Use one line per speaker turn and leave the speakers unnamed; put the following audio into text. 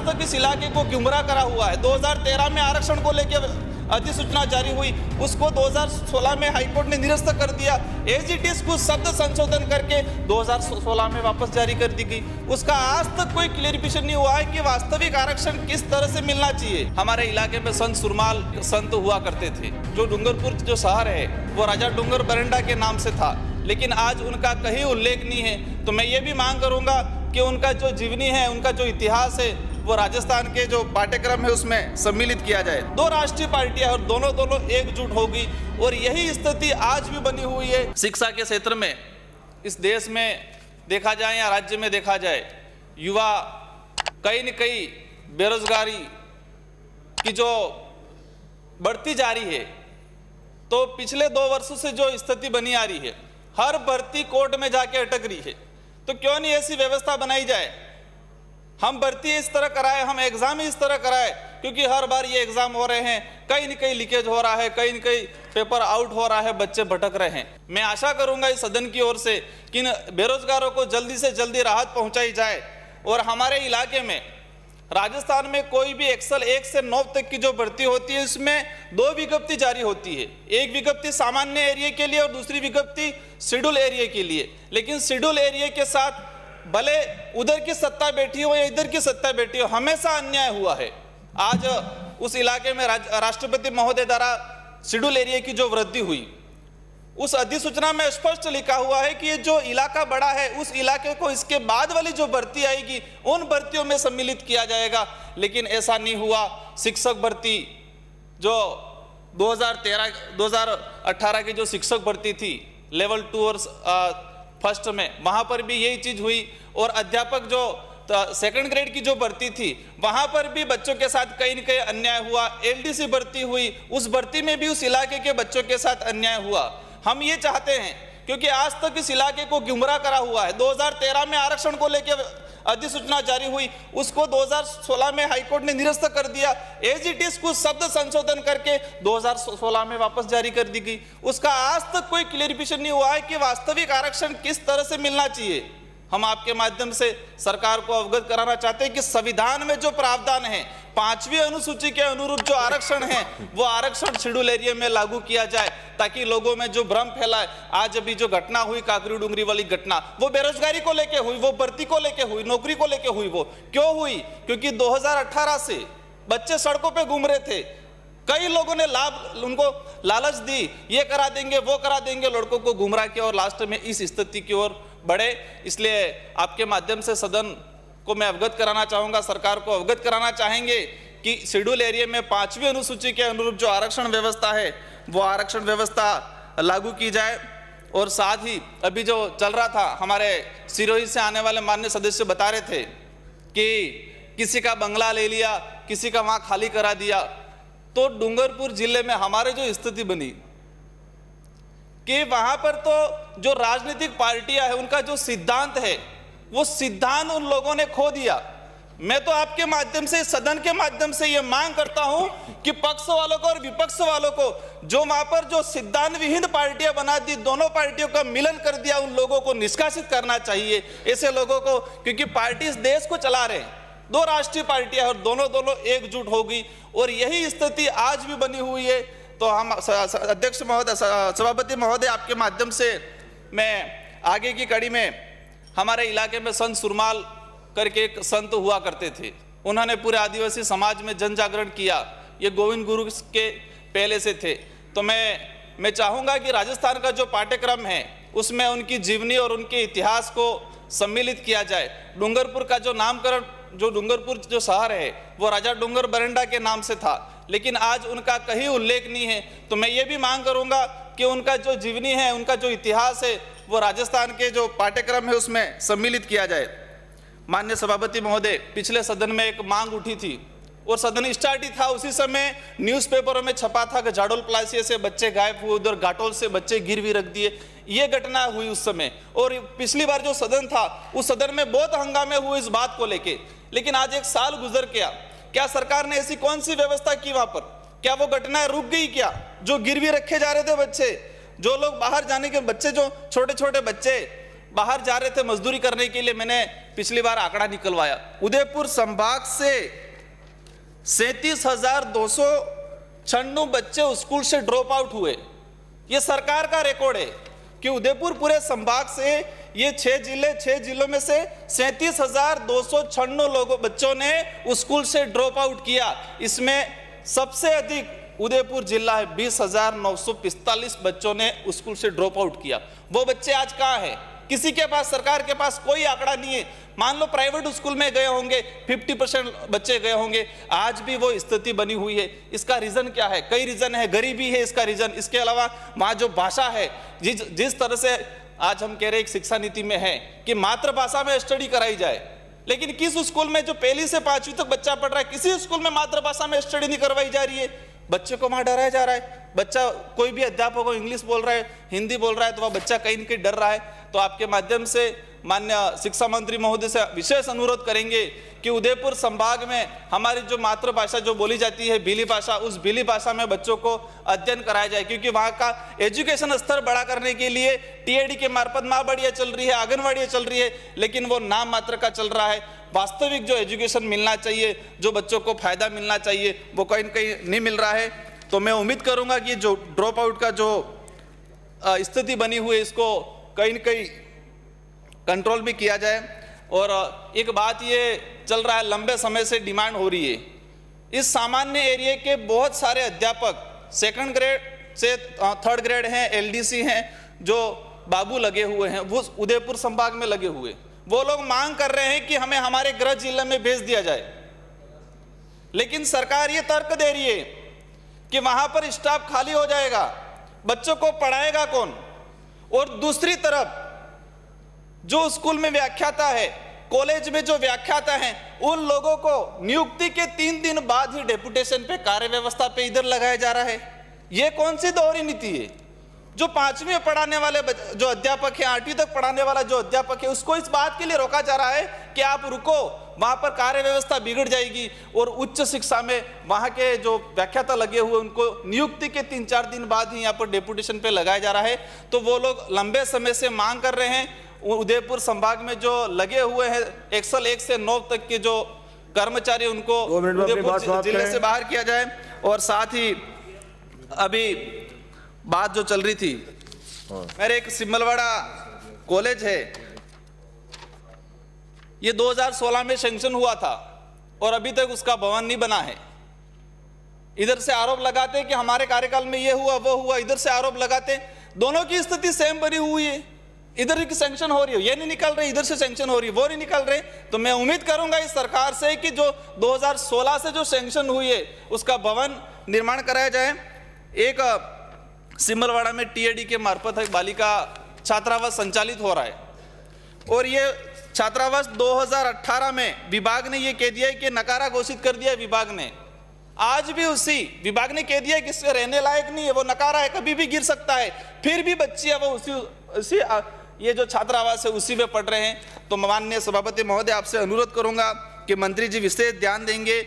तक इस इलाके को गुमराह करा हुआ है। 2013 में आरक्षण को लेकर अधिसूचना जारी हुई, उसको 2016 में हाईकोर्ट ने निरस्त कर दिया। एज इट इज कुछ शब्द संशोधन करके 2016 में वापस जारी कर दी गई। उसका आज तक कोई क्लियरिफिकेशन नहीं हुआ है कि वास्तविक आरक्षण किस तरह से मिलना चाहिए। हमारे इलाके में संत सुरमाल संत हुआ करते थे। जो डूंगरपुर जो शहर है वो राजा डूंगर बरंडा के नाम से था, लेकिन आज उनका कहीं उल्लेख नहीं है। तो मैं ये भी मांग करूंगा कि उनका जो जीवनी है, उनका जो इतिहास है, वो राजस्थान के जो पाठ्यक्रम है उसमें सम्मिलित किया जाए। दो राष्ट्रीय पार्टियां और दोनों एकजुट होगी, और यही स्थिति आज भी बनी हुई है। शिक्षा के क्षेत्र में इस देश में देखा जाए या राज्य में देखा जाए, युवा कहीं न कहीं बेरोजगारी की जो बढ़ती जा रही है, तो पिछले 2 वर्षों से जो स्थिति बनी आ रही है, हर भर्ती कोर्ट में जाके अटक रही है। तो क्यों नहीं ऐसी व्यवस्था बनाई जाए, हम भर्ती इस तरह कराए, हम एग्जाम इस तरह कराए, क्योंकि हर बार ये एग्जाम हो रहे हैं, कहीं न कहीं लीकेज हो रहा है, कहीं न कहीं पेपर आउट हो रहा है, बच्चे भटक रहे हैं। मैं आशा करूंगा इस सदन की ओर से कि बेरोजगारों को जल्दी से जल्दी राहत पहुंचाई जाए। और हमारे इलाके में राजस्थान में कोई भी एक्सल 1 से 9 तक की जो भर्ती होती है, इसमें 2 विज्ञप्ति जारी होती है। एक विज्ञप्ति सामान्य एरिया के लिए और दूसरी विज्ञप्ति शेड्यूल एरिया के लिए। लेकिन शेड्यूल एरिया के साथ भले उधर की सत्ता बैठी हो या इधर की सत्ता बैठी हो, हमेशा अन्याय हुआ है। आज उस इलाके में राष्ट्रपति महोदय द्वारा शेड्यूल एरिया की जो वृद्धि हुई, उस अधिसूचना में स्पष्ट लिखा हुआ है कि ये जो इलाका बड़ा है, उस इलाके को इसके बाद वाली जो भर्ती आएगी उन भर्तियों में सम्मिलित किया जाएगा। लेकिन ऐसा नहीं हुआ। शिक्षक भर्ती जो 2018 की जो शिक्षक भर्ती थी लेवल 2 और फर्स्ट में, वहां पर भी यही चीज हुई। और अध्यापक जो 2nd ग्रेड की जो भर्ती थी, वहां पर भी बच्चों के साथ कहीं न कहीं अन्याय हुआ। एलडीसी भर्ती हुई, उस भर्ती में भी उस इलाके के बच्चों के साथ अन्याय हुआ। हम ये चाहते हैं, क्योंकि आज तक इस इलाके को गुमराह करा हुआ है। 2013 में आरक्षण को लेकर अधिसूचना जारी हुई, उसको 2016 में हाईकोर्ट ने निरस्त कर दिया। एज इट इज कुछ शब्द संशोधन करके 2016 में वापस जारी कर दी गई। उसका आज तक कोई क्लियरिफिकेशन नहीं हुआ है कि वास्तविक आरक्षण किस तरह से मिलना चाहिए। हम आपके माध्यम से सरकार को अवगत कराना चाहते हैं कि संविधान में जो प्रावधान है, 5वीं अनुसूची के अनुरूप जो आरक्षण है, वो आरक्षण शेड्यूल एरिया में लागू किया जाए, ताकि लोगों में जो भ्रम फैलाए। आज अभी जो घटना हुई, काकरी डूंगरी वाली घटना, वो बेरोजगारी को लेके हुई, वो भर्ती को लेके हुई, नौकरी को लेके हुई। वो क्यों हुई? क्योंकि 2018 से बच्चे सड़कों पर घूम रहे थे। कई लोगों ने उनको लालच दी, ये करा देंगे, वो करा देंगे, लड़कों को गुमराह किया और लास्ट में इस स्थिति की ओर बढ़े। इसलिए आपके माध्यम से सदन को मैं अवगत कराना चाहूंगा, सरकार को अवगत कराना चाहेंगे कि शेड्यूल एरिया में 5वीं अनुसूची के अनुरूप जो आरक्षण व्यवस्था है, वो आरक्षण व्यवस्था लागू की जाए। और साथ ही अभी जो चल रहा था, हमारे सिरोही से आने वाले माननीय सदस्य बता रहे थे कि किसी का बंगला ले लिया, किसी का वहां खाली करा दिया। तो डूंगरपुर जिले में हमारे जो स्थिति बनी कि वहां पर तो जो राजनीतिक पार्टियां है, उनका जो सिद्धांत है, वो सिद्धांत उन लोगों ने खो दिया। मैं तो आपके माध्यम से, सदन के माध्यम से ये मांग करता हूं कि पक्ष वालों को और विपक्ष वालों को, जो वहां पर जो सिद्धांत विहीन पार्टियां बना दी, दोनों पार्टियों का मिलन कर दिया, उन लोगों को निष्कासित करना चाहिए। ऐसे लोगों को, क्योंकि पार्टी इस देश को चला रहे हैं, 2 राष्ट्रीय पार्टियां और दोनों एकजुट होगी, और यही स्थिति आज भी बनी हुई है। तो हम अध्यक्ष महोदय, सभापति महोदय, आपके माध्यम से मैं आगे की कड़ी में, हमारे इलाके में संत सुरमाल करके एक संत हुआ करते थे, उन्होंने पूरे आदिवासी समाज में जन जागरण किया। ये गोविंद गुरु के पहले से थे। तो मैं चाहूँगा कि राजस्थान का जो पाठ्यक्रम है, उसमें उनकी जीवनी और उनके इतिहास को सम्मिलित किया जाए। डूंगरपुर का जो नामकरण, जो डूंगरपुर जो शहर है, वो राजा डूंगर बरंडा के नाम से था, लेकिन आज उनका कहीं उल्लेख नहीं है। तो मैं ये भी मांग करूंगा कि उनका जो जीवनी है, उनका जो इतिहास है, वो राजस्थान के जो पाठ्यक्रम है उसमें सम्मिलित किया जाए। माननीय सभापति महोदय, पिछले सदन में एक मांग उठी थी और सदन स्टार्ट ही था, उसी समय न्यूज़पेपरों में छपा था कि जाडोल प्लासिया से बच्चे गायब हुए, उधर घाटोल से बच्चे गिरवी रख दिए। ये घटना हुई उस समय, और पिछली बार जो सदन था, उस सदन में बहुत हंगामे हुए इस बात को लेके। लेकिन आज 1 साल गुजर गया, क्या सरकार ने ऐसी कौन सी व्यवस्था की वहां पर? क्या वो घटनाएं रुक गई क्या? जो गिरवी रखे जा रहे थे बच्चे, जो लोग बाहर जाने के बच्चे, जो छोटे छोटे बच्चे बाहर जा रहे थे मजदूरी करने के लिए। मैंने पिछली बार आंकड़ा निकलवाया, उदयपुर संभाग से 37,296 बच्चे स्कूल से ड्रॉप आउट हुए। ये सरकार का रिकॉर्ड है कि उदयपुर पूरे संभाग से ये 6 जिलों में से 37,296 बच्चों ने स्कूल से ड्रॉप आउट किया। इसमें सबसे अधिक उदयपुर जिला है, 20,945 बच्चों ने स्कूल से ड्रॉप आउट किया। वो बच्चे आज कहाँ हैं? किसी के पास, सरकार के पास कोई आंकड़ा नहीं है। मान लो प्राइवेट स्कूल में गए होंगे, 50% बच्चे गए होंगे, आज भी वो स्थिति बनी हुई है। इसका रीजन क्या है? कई रीजन है, गरीबी है इसका रीजन। इसके अलावा वहाँ जो भाषा है, जिस तरह से आज हम कह रहे हैं एक शिक्षा नीति में है कि मातृभाषा में स्टडी कराई जाए, लेकिन किस स्कूल में जो पहली से 5वीं तक बच्चा पढ़ रहा है, किसी स्कूल में मातृभाषा में स्टडी नहीं करवाई जा रही है। बच्चे को वहां डराया जा रहा है। बच्चा, कोई भी अध्यापक हो, इंग्लिश बोल रहा है, हिंदी बोल रहा है, तो वह बच्चा कहीं न कहीं डर रहा है। तो आपके माध्यम से माननीय शिक्षा मंत्री महोदय से विशेष अनुरोध करेंगे कि उदयपुर संभाग में हमारी जो मातृभाषा जो बोली जाती है भीली भाषा, उस भीली भाषा में बच्चों को अध्ययन कराया जाए, क्योंकि वहाँ का एजुकेशन स्तर बढ़ा करने के लिए टीएडी के मार्फत माँ बढ़िया चल रही है, आंगनवाड़ी चल रही है, लेकिन वो नाम मात्र का चल रहा है। वास्तविक जो एजुकेशन मिलना चाहिए, जो बच्चों को फायदा मिलना चाहिए, वो कहीं न कहीं नहीं मिल रहा है। तो मैं उम्मीद करूंगा कि जो ड्रॉप आउट का जो स्थिति बनी हुई है, इसको कहीं न कहीं कंट्रोल भी किया जाए। और एक बात ये चल रहा है, लंबे समय से डिमांड हो रही है, इस सामान्य एरिया के बहुत सारे अध्यापक 2nd ग्रेड से 3rd ग्रेड हैं, एलडीसी हैं, जो बाबू लगे हुए हैं, वो उदयपुर संभाग में लगे हुए, वो लोग मांग कर रहे हैं कि हमें हमारे गृह जिले में भेज दिया जाए। लेकिन सरकार ये तर्क दे रही है कि वहां पर स्टाफ खाली हो जाएगा, बच्चों को पढ़ाएगा कौन? और दूसरी तरफ जो स्कूल में व्याख्याता है, कॉलेज में जो व्याख्याता हैं, उन लोगों को नियुक्ति के 3 दिन बाद ही डेपुटेशन पे, कार्य व्यवस्था पे इधर लगाया जा रहा है। ये कौन सी दोहरी नीति है? जो 5वीं में पढ़ाने वाले जो अध्यापक है, 8वीं तक पढ़ाने वाला जो अध्यापक है, उसको इस बात के लिए रोका जा रहा है कि आप रुको, वहां पर कार्य व्यवस्था बिगड़ जाएगी। और उच्च शिक्षा में वहां के जो व्याख्याता लगे हुए, उनको नियुक्ति के 3-4 दिन बाद ही यहाँ पर डेपुटेशन पे लगाया जा रहा है। तो वो लोग लंबे समय से मांग कर रहे हैं, उदयपुर संभाग में जो लगे हुए हैं एक्सल 1 से 9 तक के जो कर्मचारी, उनको उदयपुर जिले से बाहर किया जाए। और साथ ही अभी बात जो चल रही थी, मेरे एक सिमलवाड़ा कॉलेज है, ये 2016 में सैंक्शन हुआ था और अभी तक उसका भवन नहीं बना है। इधर से आरोप लगाते कि हमारे कार्यकाल में ये हुआ वो हुआ, इधर से आरोप लगाते, दोनों की स्थिति सेम बनी हुई है। इधर की सैंक्शन हो रही है, ये नहीं निकल रही, इधर से सैंक्शन हो रही है, वो नहीं निकल रहे। तो मैं उम्मीद करूंगा इस सरकार से कि जो 2016 से जो सैंक्शन हुई है उसका भवन निर्माण कराया जाए। एक सिमलवाड़ा में टीएडी के मार्फत एक बालिका छात्रावास संचालित हो रहा है, और ये छात्रावास 2018 में विभाग ने ये कह दिया है कि नकारा घोषित कर दिया है विभाग ने। आज भी उसी विभाग ने कह दिया है कि इससे रहने लायक नहीं है, वो नकारा है, कभी भी गिर सकता है, फिर भी बच्चियां वो उसी ये जो छात्रावास है उसी में पढ़ रहे हैं। तो माननीय सभापति महोदय, आपसे अनुरोध करूंगा कि मंत्री जी विशेष ध्यान देंगे